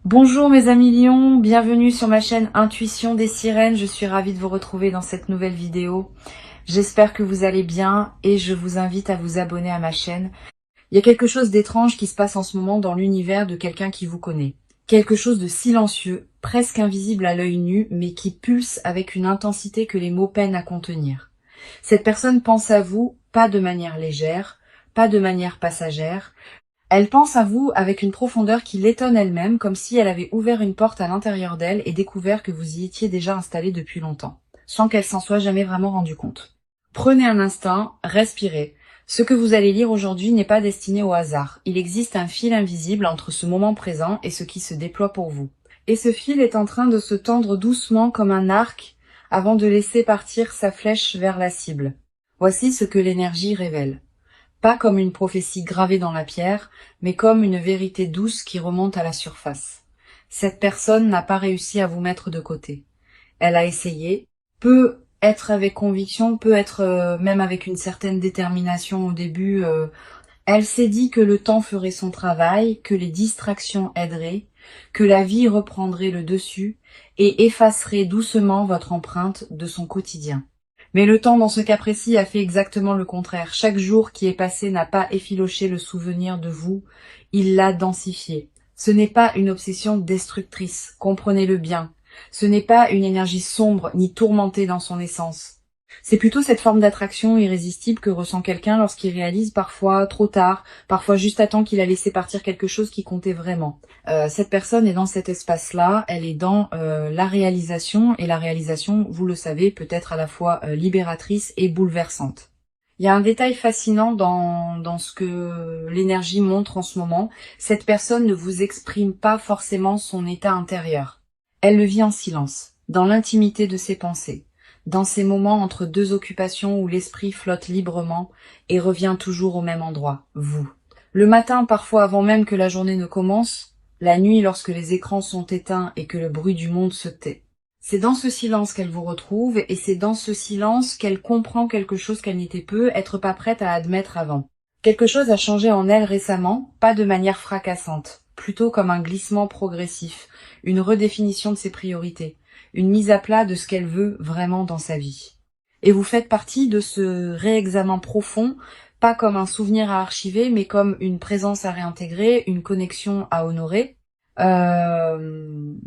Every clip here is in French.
Bonjour mes amis lions, bienvenue sur ma chaîne Intuition des Sirènes, je suis ravie de vous retrouver dans cette nouvelle vidéo. J'espère que vous allez bien et je vous invite à vous abonner à ma chaîne. Il y a quelque chose d'étrange qui se passe en ce moment dans l'univers de quelqu'un qui vous connaît. Quelque chose de silencieux, presque invisible à l'œil nu, mais qui pulse avec une intensité que les mots peinent à contenir. Cette personne pense à vous, pas de manière légère, pas de manière passagère. Elle pense à vous avec une profondeur qui l'étonne elle-même, comme si elle avait ouvert une porte à l'intérieur d'elle et découvert que vous y étiez déjà installé depuis longtemps, sans qu'elle s'en soit jamais vraiment rendue compte. Prenez un instant, respirez. Ce que vous allez lire aujourd'hui n'est pas destiné au hasard. Il existe un fil invisible entre ce moment présent et ce qui se déploie pour vous. Et ce fil est en train de se tendre doucement comme un arc avant de laisser partir sa flèche vers la cible. Voici ce que l'énergie révèle. Pas comme une prophétie gravée dans la pierre, mais comme une vérité douce qui remonte à la surface. Cette personne n'a pas réussi à vous mettre de côté. Elle a essayé, peut être avec conviction, peut être même avec une certaine détermination au début. Elle s'est dit que le temps ferait son travail, que les distractions aideraient, que la vie reprendrait le dessus et effacerait doucement votre empreinte de son quotidien. Mais le temps, dans ce cas précis, a fait exactement le contraire. Chaque jour qui est passé n'a pas effiloché le souvenir de vous, il l'a densifié. Ce n'est pas une obsession destructrice, comprenez-le bien. Ce n'est pas une énergie sombre ni tourmentée dans son essence. C'est plutôt cette forme d'attraction irrésistible que ressent quelqu'un lorsqu'il réalise parfois trop tard, parfois juste à temps qu'il a laissé partir quelque chose qui comptait vraiment. Cette personne est dans cet espace-là, elle est dans la réalisation, et la réalisation, vous le savez, peut être à la fois libératrice et bouleversante. Il y a un détail fascinant dans ce que l'énergie montre en ce moment. Cette personne ne vous exprime pas forcément son état intérieur. Elle le vit en silence, dans l'intimité de ses pensées, dans ces moments entre deux occupations où l'esprit flotte librement et revient toujours au même endroit, vous. Le matin, parfois avant même que la journée ne commence, la nuit lorsque les écrans sont éteints et que le bruit du monde se tait. C'est dans ce silence qu'elle vous retrouve et c'est dans ce silence qu'elle comprend quelque chose qu'elle n'était peu être pas prête à admettre avant. Quelque chose a changé en elle récemment, pas de manière fracassante, plutôt comme un glissement progressif, une redéfinition de ses priorités, une mise à plat de ce qu'elle veut vraiment dans sa vie. Et vous faites partie de ce réexamen profond, pas comme un souvenir à archiver, mais comme une présence à réintégrer, une connexion à honorer. Il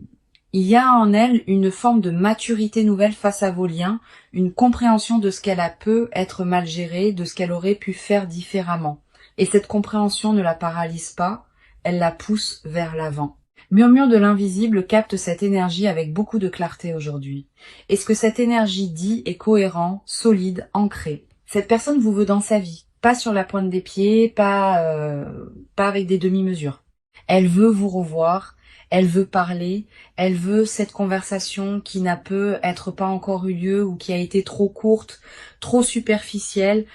y a en elle une forme de maturité nouvelle face à vos liens, une compréhension de ce qu'elle a peut être mal géré, de ce qu'elle aurait pu faire différemment. Et cette compréhension ne la paralyse pas, elle la pousse vers l'avant. Murmure de l'invisible capte cette énergie avec beaucoup de clarté aujourd'hui. Et ce que cette énergie dit est cohérent, solide, ancré. Cette personne vous veut dans sa vie, pas sur la pointe des pieds, pas avec des demi-mesures. Elle veut vous revoir, elle veut parler, elle veut cette conversation qui n'a peut être pas encore eu lieu ou qui a été trop courte, trop superficielle,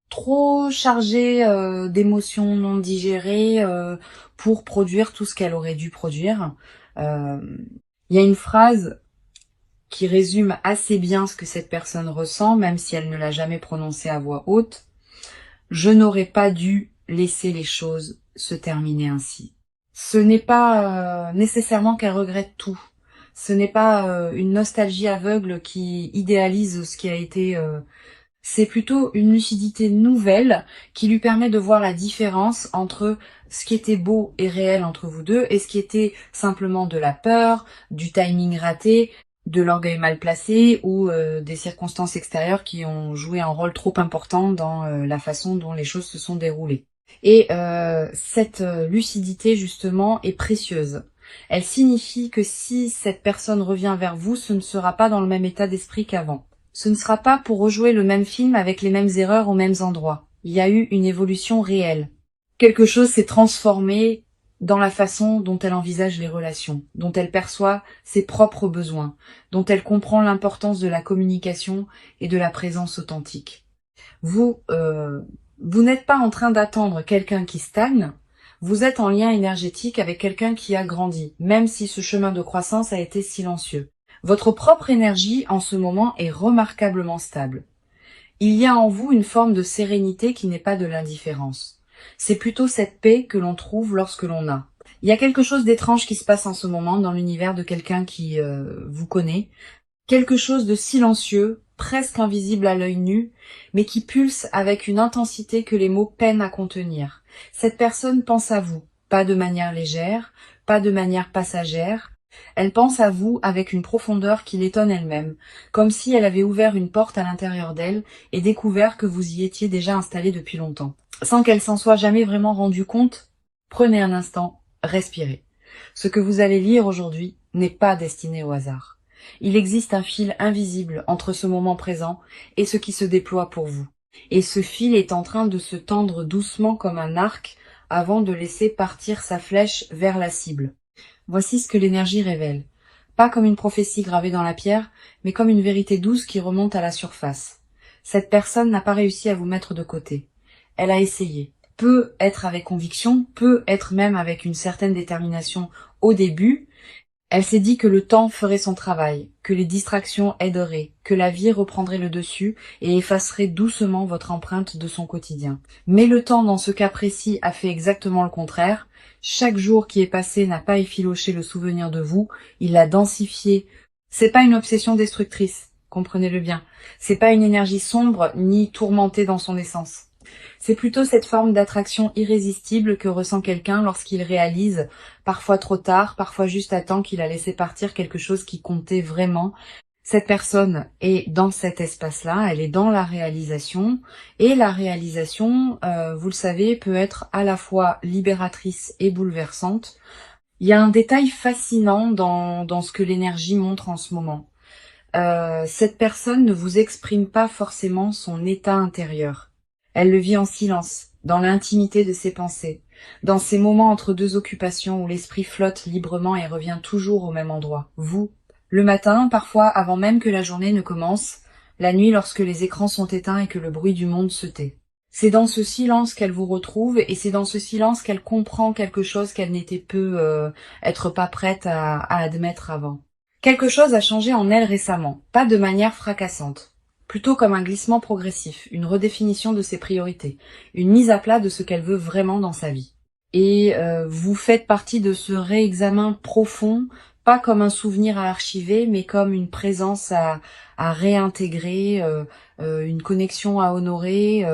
trop chargée d'émotions non digérées pour produire tout ce qu'elle aurait dû produire. Il y a une phrase qui résume assez bien ce que cette personne ressent, même si elle ne l'a jamais prononcée à voix haute. Je n'aurais pas dû laisser les choses se terminer ainsi. Ce n'est pas nécessairement qu'elle regrette tout. Ce n'est pas une nostalgie aveugle qui idéalise ce qui a été. C'est plutôt une lucidité nouvelle qui lui permet de voir la différence entre ce qui était beau et réel entre vous deux et ce qui était simplement de la peur, du timing raté, de l'orgueil mal placé ou des circonstances extérieures qui ont joué un rôle trop important dans la façon dont les choses se sont déroulées. Et cette lucidité, justement, est précieuse. Elle signifie que si cette personne revient vers vous, ce ne sera pas dans le même état d'esprit qu'avant. Ce ne sera pas pour rejouer le même film avec les mêmes erreurs aux mêmes endroits. Il y a eu une évolution réelle. Quelque chose s'est transformé dans la façon dont elle envisage les relations, dont elle perçoit ses propres besoins, dont elle comprend l'importance de la communication et de la présence authentique. Vous n'êtes pas en train d'attendre quelqu'un qui stagne, vous êtes en lien énergétique avec quelqu'un qui a grandi, même si ce chemin de croissance a été silencieux. Votre propre énergie en ce moment est remarquablement stable. Il y a en vous une forme de sérénité qui n'est pas de l'indifférence. C'est plutôt cette paix que l'on trouve lorsque l'on a, Il y a quelque chose d'étrange qui se passe en ce moment dans l'univers de quelqu'un qui vous connaît. Quelque chose de silencieux, presque invisible à l'œil nu, mais qui pulse avec une intensité que les mots peinent à contenir. Cette personne pense à vous, pas de manière légère, pas de manière passagère. Elle pense à vous avec une profondeur qui l'étonne elle-même, comme si elle avait ouvert une porte à l'intérieur d'elle et découvert que vous y étiez déjà installé depuis longtemps. Sans qu'elle s'en soit jamais vraiment rendue compte, prenez un instant, respirez. Ce que vous allez lire aujourd'hui n'est pas destiné au hasard. Il existe un fil invisible entre ce moment présent et ce qui se déploie pour vous. Et ce fil est en train de se tendre doucement comme un arc avant de laisser partir sa flèche vers la cible. Voici ce que l'énergie révèle. Pas comme une prophétie gravée dans la pierre, mais comme une vérité douce qui remonte à la surface. Cette personne n'a pas réussi à vous mettre de côté. Elle a essayé. Peut être avec conviction, peut être même avec une certaine détermination au début. Elle s'est dit que le temps ferait son travail, que les distractions aideraient, que la vie reprendrait le dessus et effacerait doucement votre empreinte de son quotidien. Mais le temps, dans ce cas précis, a fait exactement le contraire. Chaque jour qui est passé n'a pas effiloché le souvenir de vous, il l'a densifié. C'est pas une obsession destructrice, comprenez-le bien. C'est pas une énergie sombre ni tourmentée dans son essence. C'est plutôt cette forme d'attraction irrésistible que ressent quelqu'un lorsqu'il réalise, parfois trop tard, parfois juste à temps qu'il a laissé partir quelque chose qui comptait vraiment. Cette personne est dans cet espace-là, elle est dans la réalisation, et la réalisation, vous le savez, peut être à la fois libératrice et bouleversante. Il y a un détail fascinant dans ce que l'énergie montre en ce moment. Cette personne ne vous exprime pas forcément son état intérieur. Elle le vit en silence, dans l'intimité de ses pensées, dans ces moments entre deux occupations où l'esprit flotte librement et revient toujours au même endroit, vous. Le matin, parfois avant même que la journée ne commence, la nuit lorsque les écrans sont éteints et que le bruit du monde se tait. C'est dans ce silence qu'elle vous retrouve et c'est dans ce silence qu'elle comprend quelque chose qu'elle n'était être pas prête à admettre avant. Quelque chose a changé en elle récemment, pas de manière fracassante, plutôt comme un glissement progressif, une redéfinition de ses priorités, une mise à plat de ce qu'elle veut vraiment dans sa vie. Et vous faites partie de ce réexamen profond, pas comme un souvenir à archiver, mais comme une présence à réintégrer, une connexion à honorer.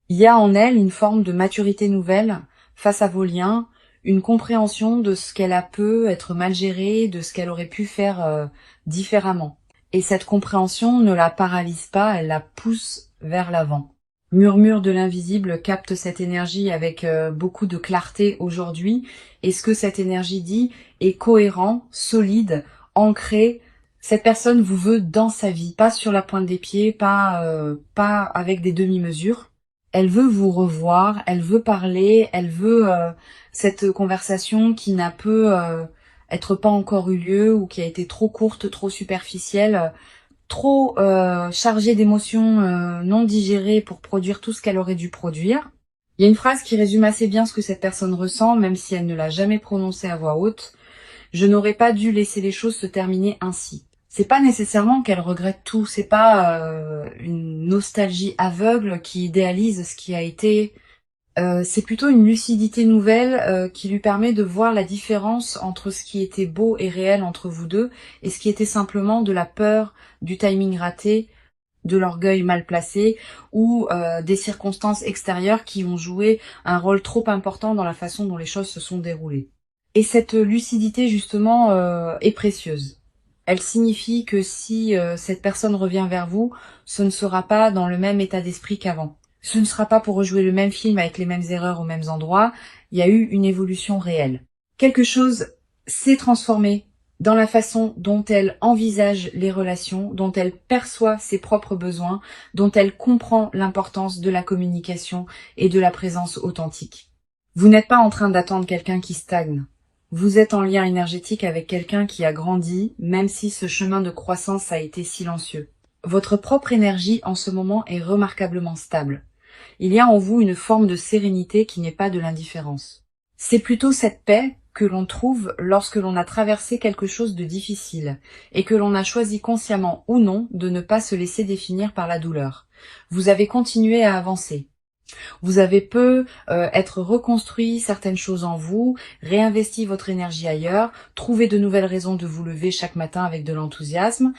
Il y a en elle une forme de maturité nouvelle face à vos liens, une compréhension de ce qu'elle a pu être mal géré, de ce qu'elle aurait pu faire différemment. Et cette compréhension ne la paralyse pas, elle la pousse vers l'avant. Murmure de l'invisible capte cette énergie avec beaucoup de clarté aujourd'hui. Et ce que cette énergie dit est cohérent, solide, ancré. Cette personne vous veut dans sa vie, pas sur la pointe des pieds, pas avec des demi-mesures. Elle veut vous revoir, elle veut parler, elle veut cette conversation qui n'a pu être pas encore eu lieu ou qui a été trop courte, trop superficielle, trop chargée d'émotions non digérées pour produire tout ce qu'elle aurait dû produire. Il y a une phrase qui résume assez bien ce que cette personne ressent, même si elle ne l'a jamais prononcée à voix haute. Je n'aurais pas dû laisser les choses se terminer ainsi. C'est pas nécessairement qu'elle regrette tout, c'est pas une nostalgie aveugle qui idéalise ce qui a été. C'est plutôt une lucidité nouvelle qui lui permet de voir la différence entre ce qui était beau et réel entre vous deux et ce qui était simplement de la peur, du timing raté, de l'orgueil mal placé ou des circonstances extérieures qui ont joué un rôle trop important dans la façon dont les choses se sont déroulées. Et cette lucidité justement est précieuse. Elle signifie que si cette personne revient vers vous, ce ne sera pas dans le même état d'esprit qu'avant. Ce ne sera pas pour rejouer le même film avec les mêmes erreurs aux mêmes endroits. Il y a eu une évolution réelle. Quelque chose s'est transformé dans la façon dont elle envisage les relations, dont elle perçoit ses propres besoins, dont elle comprend l'importance de la communication et de la présence authentique. Vous n'êtes pas en train d'attendre quelqu'un qui stagne. Vous êtes en lien énergétique avec quelqu'un qui a grandi, même si ce chemin de croissance a été silencieux. Votre propre énergie en ce moment est remarquablement stable. Il y a en vous une forme de sérénité qui n'est pas de l'indifférence. C'est plutôt cette paix que l'on trouve lorsque l'on a traversé quelque chose de difficile et que l'on a choisi consciemment ou non de ne pas se laisser définir par la douleur. Vous avez continué à avancer. Vous avez peu être reconstruit certaines choses en vous, réinvesti votre énergie ailleurs, trouvé de nouvelles raisons de vous lever chaque matin avec de l'enthousiasme.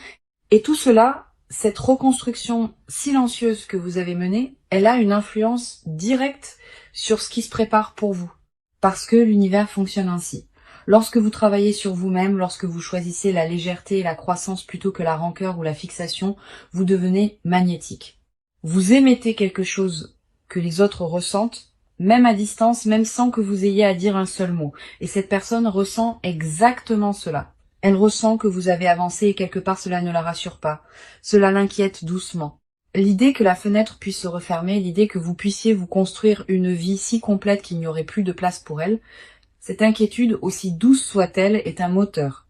Et tout cela, cette reconstruction silencieuse que vous avez menée, elle a une influence directe sur ce qui se prépare pour vous. Parce que l'univers fonctionne ainsi. Lorsque vous travaillez sur vous-même, lorsque vous choisissez la légèreté et la croissance plutôt que la rancœur ou la fixation, vous devenez magnétique. Vous émettez quelque chose que les autres ressentent, même à distance, même sans que vous ayez à dire un seul mot. Et cette personne ressent exactement cela. Elle ressent que vous avez avancé et quelque part cela ne la rassure pas. Cela l'inquiète doucement. L'idée que la fenêtre puisse se refermer, l'idée que vous puissiez vous construire une vie si complète qu'il n'y aurait plus de place pour elle, cette inquiétude, aussi douce soit-elle, est un moteur.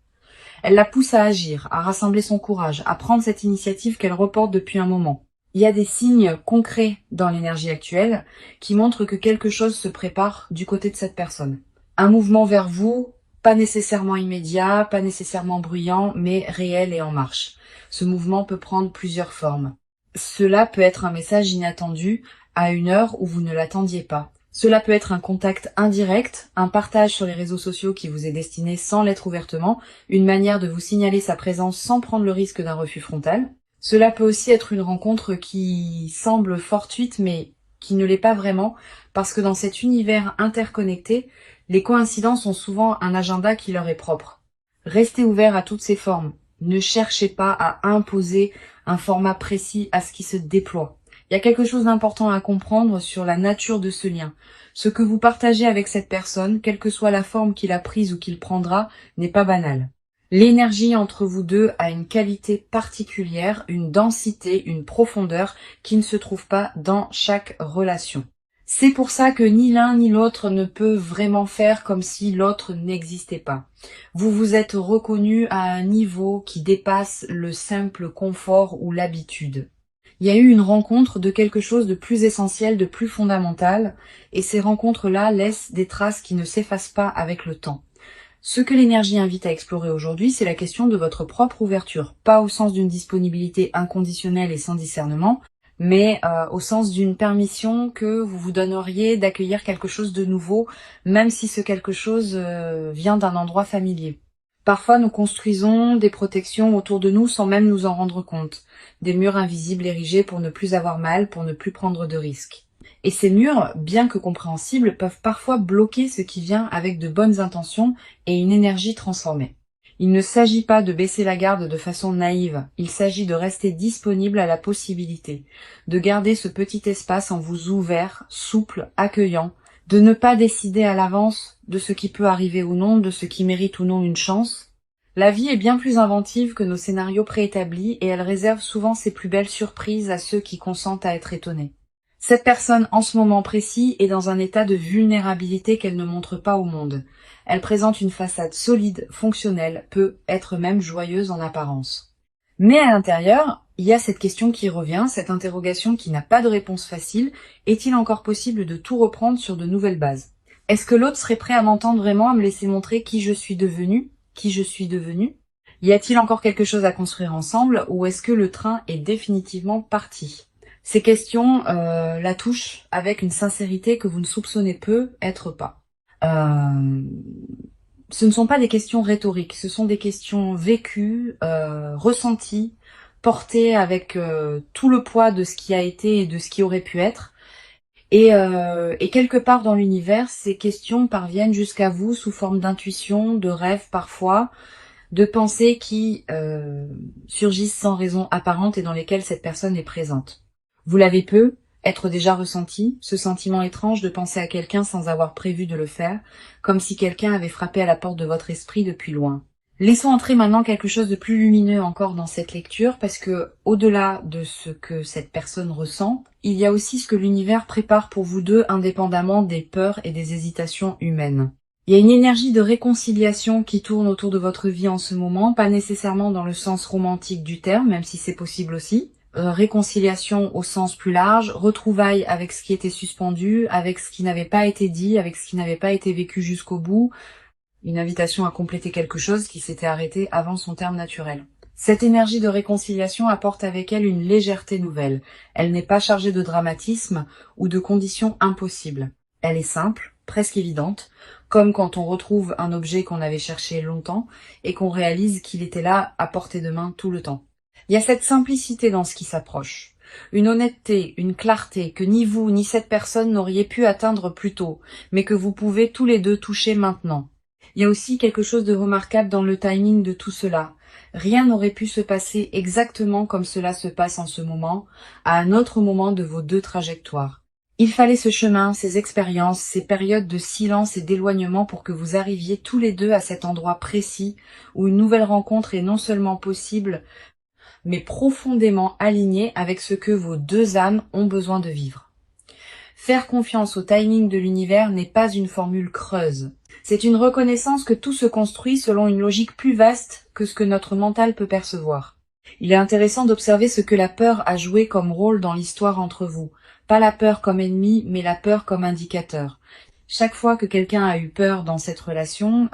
Elle la pousse à agir, à rassembler son courage, à prendre cette initiative qu'elle reporte depuis un moment. Il y a des signes concrets dans l'énergie actuelle qui montrent que quelque chose se prépare du côté de cette personne. Un mouvement vers vous, pas nécessairement immédiat, pas nécessairement bruyant, mais réel et en marche. Ce mouvement peut prendre plusieurs formes. Cela peut être un message inattendu à une heure où vous ne l'attendiez pas. Cela peut être un contact indirect, un partage sur les réseaux sociaux qui vous est destiné sans l'être ouvertement, une manière de vous signaler sa présence sans prendre le risque d'un refus frontal. Cela peut aussi être une rencontre qui semble fortuite mais qui ne l'est pas vraiment, parce que dans cet univers interconnecté, les coïncidences ont souvent un agenda qui leur est propre. Restez ouvert à toutes ces formes. Ne cherchez pas à imposer un format précis à ce qui se déploie. Il y a quelque chose d'important à comprendre sur la nature de ce lien. Ce que vous partagez avec cette personne, quelle que soit la forme qu'il a prise ou qu'il prendra, n'est pas banal. L'énergie entre vous deux a une qualité particulière, une densité, une profondeur qui ne se trouve pas dans chaque relation. C'est pour ça que ni l'un ni l'autre ne peut vraiment faire comme si l'autre n'existait pas. Vous vous êtes reconnus à un niveau qui dépasse le simple confort ou l'habitude. Il y a eu une rencontre de quelque chose de plus essentiel, de plus fondamental, et ces rencontres-là laissent des traces qui ne s'effacent pas avec le temps. Ce que l'énergie invite à explorer aujourd'hui, c'est la question de votre propre ouverture, pas au sens d'une disponibilité inconditionnelle et sans discernement, mais au sens d'une permission que vous vous donneriez d'accueillir quelque chose de nouveau, même si ce quelque chose vient d'un endroit familier. Parfois, nous construisons des protections autour de nous sans même nous en rendre compte. Des murs invisibles érigés pour ne plus avoir mal, pour ne plus prendre de risques. Et ces murs, bien que compréhensibles, peuvent parfois bloquer ce qui vient avec de bonnes intentions et une énergie transformée. Il ne s'agit pas de baisser la garde de façon naïve, il s'agit de rester disponible à la possibilité, de garder ce petit espace en vous ouvert, souple, accueillant, de ne pas décider à l'avance de ce qui peut arriver ou non, de ce qui mérite ou non une chance. La vie est bien plus inventive que nos scénarios préétablis et elle réserve souvent ses plus belles surprises à ceux qui consentent à être étonnés. Cette personne, en ce moment précis, est dans un état de vulnérabilité qu'elle ne montre pas au monde. Elle présente une façade solide, fonctionnelle, peut être même joyeuse en apparence. Mais à l'intérieur, il y a cette question qui revient, cette interrogation qui n'a pas de réponse facile. Est-il encore possible de tout reprendre sur de nouvelles bases? Est-ce que l'autre serait prêt à m'entendre vraiment, à me laisser montrer qui je suis devenue? Qui je suis devenue? Y a-t-il encore quelque chose à construire ensemble, ou est-ce que le train est définitivement parti? Ces questions la touchent avec une sincérité que vous ne soupçonnez peu être pas. Ce ne sont pas des questions rhétoriques, ce sont des questions vécues, ressenties, portées avec tout le poids de ce qui a été et de ce qui aurait pu être. Et quelque part dans l'univers, ces questions parviennent jusqu'à vous sous forme d'intuition, de rêves parfois, de pensées qui surgissent sans raison apparente et dans lesquelles cette personne est présente. Vous l'avez peu, être déjà ressenti, ce sentiment étrange de penser à quelqu'un sans avoir prévu de le faire, comme si quelqu'un avait frappé à la porte de votre esprit depuis loin. Laissons entrer maintenant quelque chose de plus lumineux encore dans cette lecture, parce que, au-delà de ce que cette personne ressent, il y a aussi ce que l'univers prépare pour vous deux indépendamment des peurs et des hésitations humaines. Il y a une énergie de réconciliation qui tourne autour de votre vie en ce moment, pas nécessairement dans le sens romantique du terme, même si c'est possible aussi. Réconciliation au sens plus large, retrouvailles avec ce qui était suspendu, avec ce qui n'avait pas été dit, avec ce qui n'avait pas été vécu jusqu'au bout, une invitation à compléter quelque chose qui s'était arrêté avant son terme naturel. Cette énergie de réconciliation apporte avec elle une légèreté nouvelle. Elle n'est pas chargée de dramatisme ou de conditions impossibles. Elle est simple, presque évidente, comme quand on retrouve un objet qu'on avait cherché longtemps et qu'on réalise qu'il était là à portée de main tout le temps. Il y a cette simplicité dans ce qui s'approche. Une honnêteté, une clarté que ni vous ni cette personne n'auriez pu atteindre plus tôt, mais que vous pouvez tous les deux toucher maintenant. Il y a aussi quelque chose de remarquable dans le timing de tout cela. Rien n'aurait pu se passer exactement comme cela se passe en ce moment, à un autre moment de vos deux trajectoires. Il fallait ce chemin, ces expériences, ces périodes de silence et d'éloignement pour que vous arriviez tous les deux à cet endroit précis où une nouvelle rencontre est non seulement possible, mais profondément alignée avec ce que vos deux âmes ont besoin de vivre. Faire confiance au timing de l'univers n'est pas une formule creuse. C'est une reconnaissance que tout se construit selon une logique plus vaste que ce que notre mental peut percevoir. Il est intéressant d'observer ce que la peur a joué comme rôle dans l'histoire entre vous. Pas la peur comme ennemi, mais la peur comme indicateur. Chaque fois que quelqu'un a eu peur dans cette relation,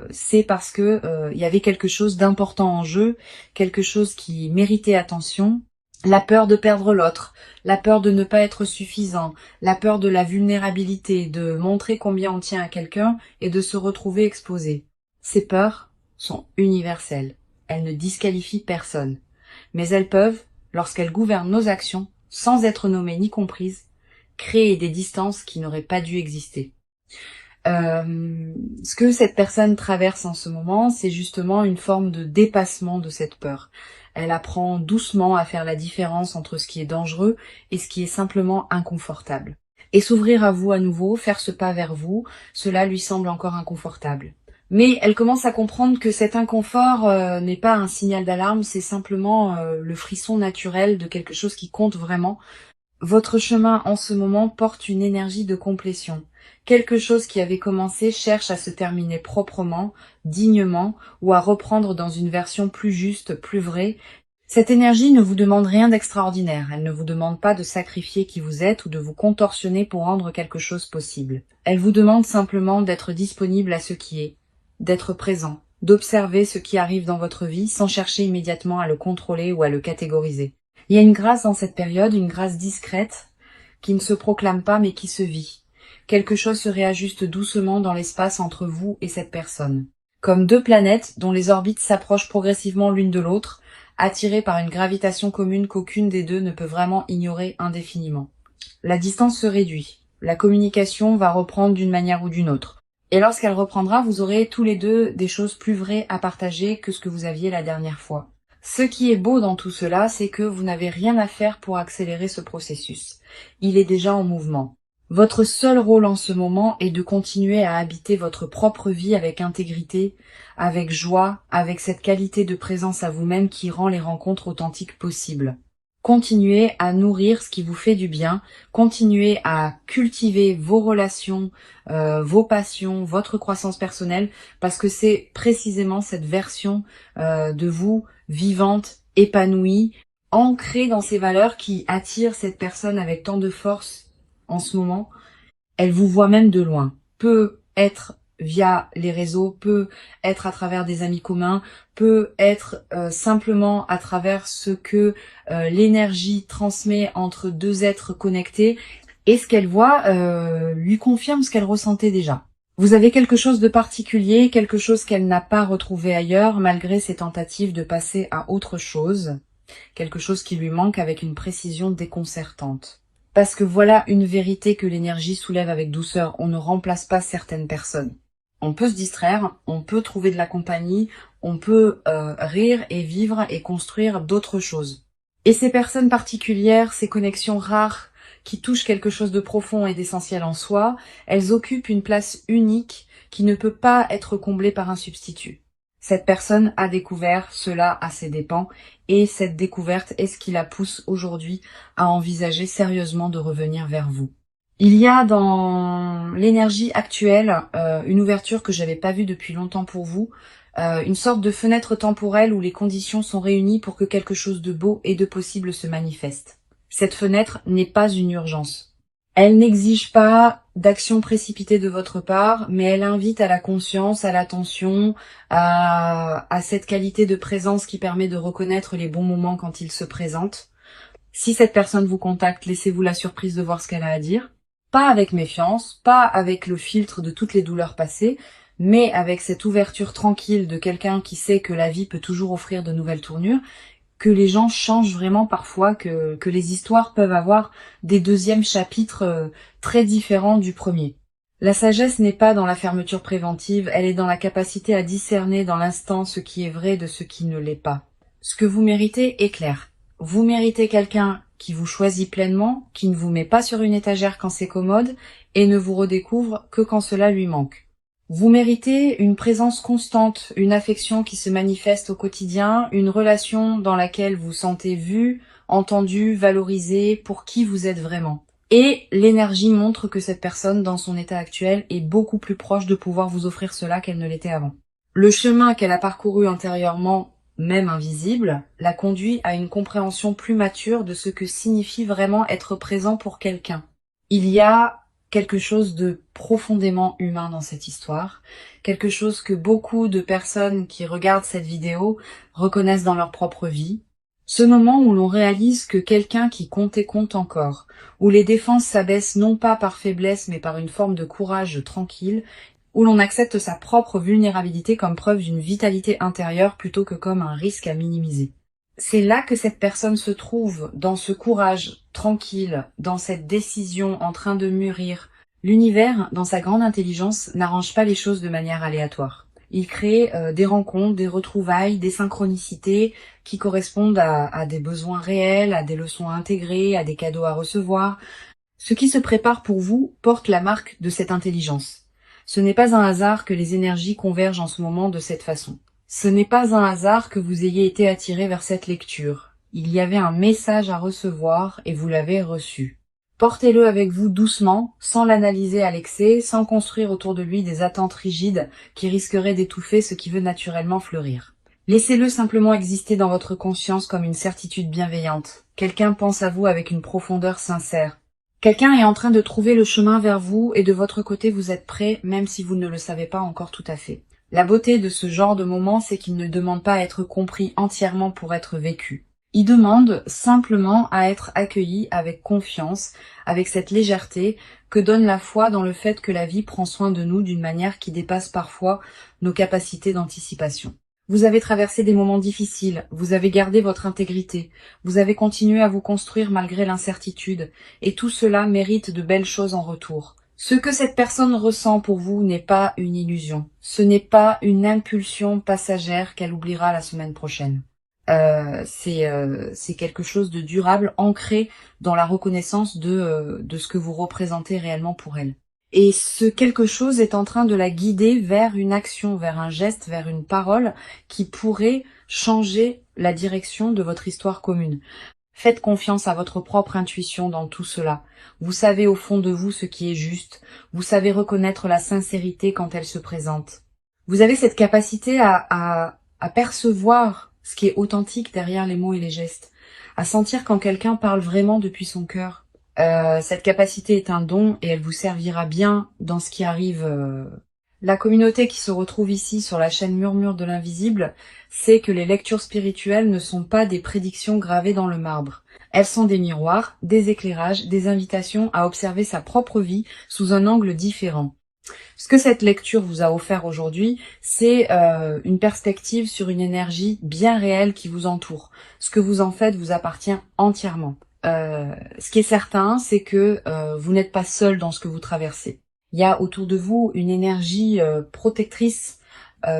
c'est parce que il y avait quelque chose d'important en jeu, quelque chose qui méritait attention. La peur de perdre l'autre, la peur de ne pas être suffisant, la peur de la vulnérabilité, de montrer combien on tient à quelqu'un et de se retrouver exposé. Ces peurs sont universelles. Elles ne disqualifient personne. Mais elles peuvent, lorsqu'elles gouvernent nos actions, sans être nommées ni comprises, créer des distances qui n'auraient pas dû exister. Ce que cette personne traverse en ce moment, c'est justement une forme de dépassement de cette peur. Elle apprend doucement à faire la différence entre ce qui est dangereux et ce qui est simplement inconfortable. Et s'ouvrir à vous à nouveau, faire ce pas vers vous, cela lui semble encore inconfortable. Mais elle commence à comprendre que cet inconfort n'est pas un signal d'alarme, c'est simplement le frisson naturel de quelque chose qui compte vraiment. Votre chemin en ce moment porte une énergie de complétion. Quelque chose qui avait commencé cherche à se terminer proprement, dignement, ou à reprendre dans une version plus juste, plus vraie. Cette énergie ne vous demande rien d'extraordinaire. Elle ne vous demande pas de sacrifier qui vous êtes ou de vous contorsionner pour rendre quelque chose possible. Elle vous demande simplement d'être disponible à ce qui est, d'être présent, d'observer ce qui arrive dans votre vie sans chercher immédiatement à le contrôler ou à le catégoriser. Il y a une grâce dans cette période, une grâce discrète, qui ne se proclame pas mais qui se vit. Quelque chose se réajuste doucement dans l'espace entre vous et cette personne. Comme deux planètes dont les orbites s'approchent progressivement l'une de l'autre, attirées par une gravitation commune qu'aucune des deux ne peut vraiment ignorer indéfiniment. La distance se réduit. La communication va reprendre d'une manière ou d'une autre. Et lorsqu'elle reprendra, vous aurez tous les deux des choses plus vraies à partager que ce que vous aviez la dernière fois. Ce qui est beau dans tout cela, c'est que vous n'avez rien à faire pour accélérer ce processus. Il est déjà en mouvement. Votre seul rôle en ce moment est de continuer à habiter votre propre vie avec intégrité, avec joie, avec cette qualité de présence à vous-même qui rend les rencontres authentiques possibles. Continuez à nourrir ce qui vous fait du bien, continuez à cultiver vos relations, vos passions, votre croissance personnelle, parce que c'est précisément cette version de vous vivante, épanouie, ancrée dans ces valeurs qui attire cette personne avec tant de force en ce moment. Elle vous voit même de loin, peut être via les réseaux, peut être à travers des amis communs, peut être simplement à travers ce que l'énergie transmet entre deux êtres connectés, et ce qu'elle voit lui confirme ce qu'elle ressentait déjà. Vous avez quelque chose de particulier, quelque chose qu'elle n'a pas retrouvé ailleurs, malgré ses tentatives de passer à autre chose, quelque chose qui lui manque avec une précision déconcertante. Parce que voilà une vérité que l'énergie soulève avec douceur, on ne remplace pas certaines personnes. On peut se distraire, on peut trouver de la compagnie, on peut rire et vivre et construire d'autres choses. Et ces personnes particulières, ces connexions rares, qui touchent quelque chose de profond et d'essentiel en soi, elles occupent une place unique qui ne peut pas être comblée par un substitut. Cette personne a découvert cela à ses dépens, et cette découverte est ce qui la pousse aujourd'hui à envisager sérieusement de revenir vers vous. Il y a dans l'énergie actuelle une ouverture que j'avais pas vue depuis longtemps pour vous, une sorte de fenêtre temporelle où les conditions sont réunies pour que quelque chose de beau et de possible se manifeste. Cette fenêtre n'est pas une urgence. Elle n'exige pas d'action précipitée de votre part, mais elle invite à la conscience, à l'attention, à cette qualité de présence qui permet de reconnaître les bons moments quand ils se présentent. Si cette personne vous contacte, laissez-vous la surprise de voir ce qu'elle a à dire. Pas avec méfiance, pas avec le filtre de toutes les douleurs passées, mais avec cette ouverture tranquille de quelqu'un qui sait que la vie peut toujours offrir de nouvelles tournures, que les gens changent vraiment parfois, que les histoires peuvent avoir des deuxièmes chapitres très différents du premier. La sagesse n'est pas dans la fermeture préventive, elle est dans la capacité à discerner dans l'instant ce qui est vrai de ce qui ne l'est pas. Ce que vous méritez est clair. Vous méritez quelqu'un qui vous choisit pleinement, qui ne vous met pas sur une étagère quand c'est commode et ne vous redécouvre que quand cela lui manque. Vous méritez une présence constante, une affection qui se manifeste au quotidien, une relation dans laquelle vous sentez vu, entendu, valorisé pour qui vous êtes vraiment. Et l'énergie montre que cette personne, dans son état actuel, est beaucoup plus proche de pouvoir vous offrir cela qu'elle ne l'était avant. Le chemin qu'elle a parcouru intérieurement, même invisible, la conduit à une compréhension plus mature de ce que signifie vraiment être présent pour quelqu'un. Il y a quelque chose de profondément humain dans cette histoire, quelque chose que beaucoup de personnes qui regardent cette vidéo reconnaissent dans leur propre vie. Ce moment où l'on réalise que quelqu'un qui compte et compte encore, où les défenses s'abaissent non pas par faiblesse mais par une forme de courage tranquille, où l'on accepte sa propre vulnérabilité comme preuve d'une vitalité intérieure plutôt que comme un risque à minimiser. C'est là que cette personne se trouve, dans ce courage tranquille, dans cette décision en train de mûrir. L'univers, dans sa grande intelligence, n'arrange pas les choses de manière aléatoire. Il crée des rencontres, des retrouvailles, des synchronicités qui correspondent à des besoins réels, à des leçons à intégrer, à des cadeaux à recevoir. Ce qui se prépare pour vous porte la marque de cette intelligence. Ce n'est pas un hasard que les énergies convergent en ce moment de cette façon. Ce n'est pas un hasard que vous ayez été attiré vers cette lecture. Il y avait un message à recevoir et vous l'avez reçu. Portez-le avec vous doucement, sans l'analyser à l'excès, sans construire autour de lui des attentes rigides qui risqueraient d'étouffer ce qui veut naturellement fleurir. Laissez-le simplement exister dans votre conscience comme une certitude bienveillante. Quelqu'un pense à vous avec une profondeur sincère. Quelqu'un est en train de trouver le chemin vers vous et de votre côté vous êtes prêt, même si vous ne le savez pas encore tout à fait. La beauté de ce genre de moment, c'est qu'il ne demande pas à être compris entièrement pour être vécu. Il demande simplement à être accueilli avec confiance, avec cette légèreté que donne la foi dans le fait que la vie prend soin de nous d'une manière qui dépasse parfois nos capacités d'anticipation. Vous avez traversé des moments difficiles, vous avez gardé votre intégrité, vous avez continué à vous construire malgré l'incertitude, et tout cela mérite de belles choses en retour. Ce que cette personne ressent pour vous n'est pas une illusion, ce n'est pas une impulsion passagère qu'elle oubliera la semaine prochaine. C'est quelque chose de durable, ancré dans la reconnaissance de ce que vous représentez réellement pour elle. Et ce quelque chose est en train de la guider vers une action, vers un geste, vers une parole qui pourrait changer la direction de votre histoire commune. Faites confiance à votre propre intuition dans tout cela. Vous savez au fond de vous ce qui est juste. Vous savez reconnaître la sincérité quand elle se présente. Vous avez cette capacité à percevoir ce qui est authentique derrière les mots et les gestes. À sentir quand quelqu'un parle vraiment depuis son cœur. Cette capacité est un don et elle vous servira bien dans ce qui arrive. La communauté qui se retrouve ici sur la chaîne Murmure de l'Invisible sait que les lectures spirituelles ne sont pas des prédictions gravées dans le marbre. Elles sont des miroirs, des éclairages, des invitations à observer sa propre vie sous un angle différent. Ce que cette lecture vous a offert aujourd'hui, c'est une perspective sur une énergie bien réelle qui vous entoure. Ce que vous en faites vous appartient entièrement. Ce qui est certain, c'est que vous n'êtes pas seul dans ce que vous traversez. Il y a autour de vous une énergie protectrice,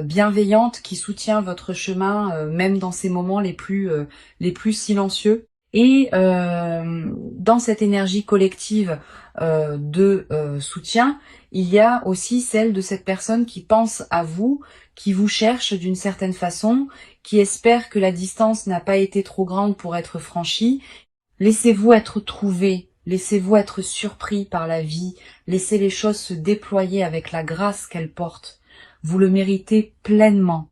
bienveillante qui soutient votre chemin, même dans ces moments les plus silencieux. Et dans cette énergie collective de soutien, il y a aussi celle de cette personne qui pense à vous, qui vous cherche d'une certaine façon, qui espère que la distance n'a pas été trop grande pour être franchie. Laissez-vous être trouvé. Laissez-vous être surpris par la vie, laissez les choses se déployer avec la grâce qu'elles portent. Vous le méritez pleinement.